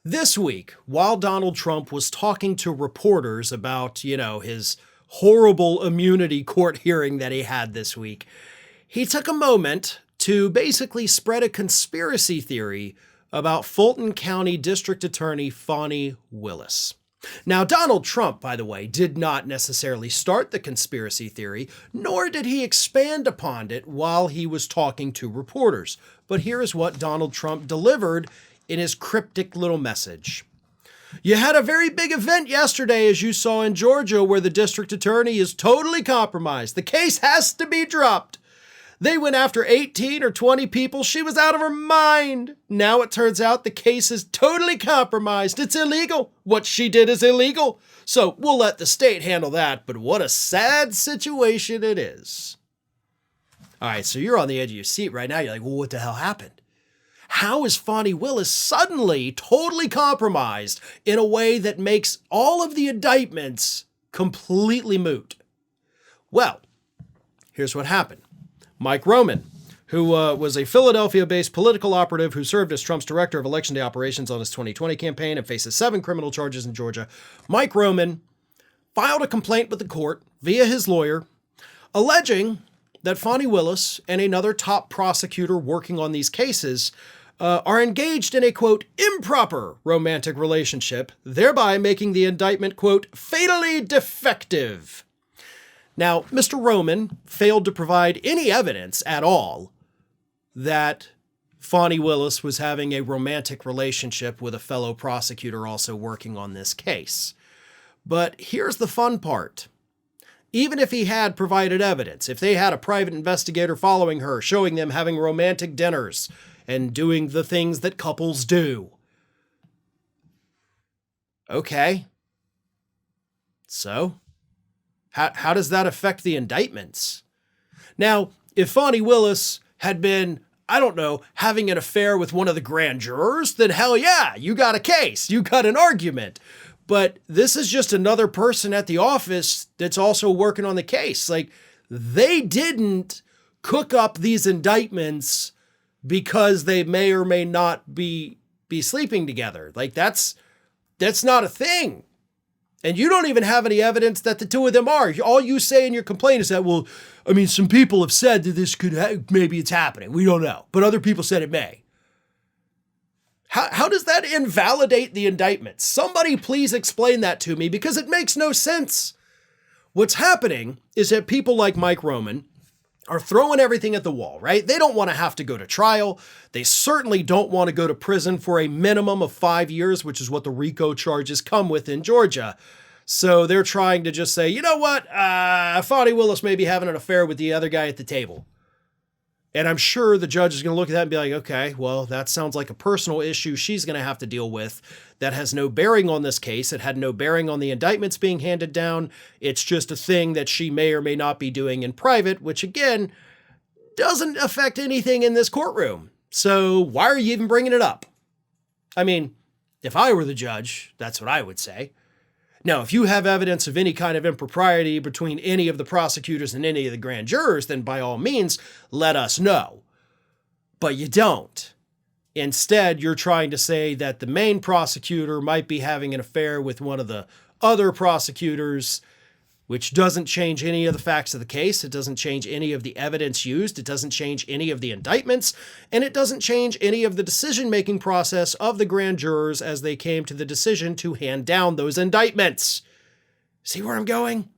This week, while Donald Trump was talking to reporters about, his horrible immunity court hearing that he had this week, he took a moment to basically spread a conspiracy theory about Fulton County District Attorney Fani Willis. Now, Donald Trump, by the way, did not necessarily start the conspiracy theory, nor did he expand upon it while he was talking to reporters. But here is what Donald Trump delivered in his cryptic little message. You had a very big event yesterday, as you saw in Georgia, where the district attorney is totally compromised. The case has to be dropped. They went after 18 or 20 people. She was out of her mind. Now it turns out the case is totally compromised. It's illegal. What she did is illegal. So we'll let the state handle that. But what a sad situation it is. All right, so you're on the edge of your seat right now. You're like, well, what the hell happened? How is Fani Willis suddenly totally compromised in a way that makes all of the indictments completely moot? Well, here's what happened. Mike Roman, who was a Philadelphia-based political operative who served as Trump's director of election day operations on his 2020 campaign and faces 7 criminal charges in Georgia, Mike Roman filed a complaint with the court via his lawyer, alleging that Fani Willis and another top prosecutor working on these cases are engaged in a, quote, improper romantic relationship, thereby making the indictment, quote, fatally defective. Now, Mr. Roman failed to provide any evidence at all that Fani Willis was having a romantic relationship with a fellow prosecutor also working on this case. But here's the fun part. Even if he had provided evidence, if they had a private investigator following her, showing them having romantic dinners and doing the things that couples do. Okay. So, how does that affect the indictments? Now, if Fani Willis had been, I don't know, having an affair with one of the grand jurors, then hell yeah, you got a case, you got an argument. But this is just another person at the office that's also working on the case. Like, they didn't cook up these indictments because they may or may not be sleeping together. Like, that's not a thing. And you don't even have any evidence that the two of them are. All you say in your complaint is that, well, I mean, some people have said that this could, maybe it's happening. We don't know. But other people said it may. How does that invalidate the indictment? Somebody please explain that to me, because it makes no sense. What's happening is that people like Mike Roman are throwing everything at the wall, right? They don't want to have to go to trial. They certainly don't want to go to prison for a minimum of 5 years, which is what the RICO charges come with in Georgia. So they're trying to just say, you know what? Fani Willis may be having an affair with the other guy at the table. And I'm sure the judge is going to look at that and be like, okay, well, that sounds like a personal issue she's going to have to deal with that has no bearing on this case. It had no bearing on the indictments being handed down. It's just a thing that she may or may not be doing in private, which again, doesn't affect anything in this courtroom. So why are you even bringing it up? I mean, if I were the judge, that's what I would say. Now, if you have evidence of any kind of impropriety between any of the prosecutors and any of the grand jurors, then by all means, let us know. But you don't. Instead, you're trying to say that the main prosecutor might be having an affair with one of the other prosecutors, which doesn't change any of the facts of the case. It doesn't change any of the evidence used. It doesn't change any of the indictments. And it doesn't change any of the decision-making process of the grand jurors as they came to the decision to hand down those indictments. See where I'm going?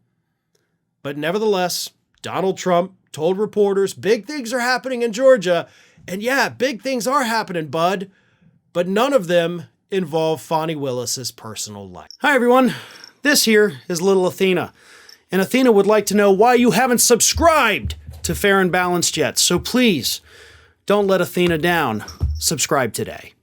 But nevertheless, Donald Trump told reporters big things are happening in Georgia. And yeah, big things are happening, bud. But none of them involve Fani Willis's personal life. Hi, everyone. This here is little Athena. And Athena would like to know why you haven't subscribed to Fair and Balanced yet. So please, don't let Athena down. Subscribe today.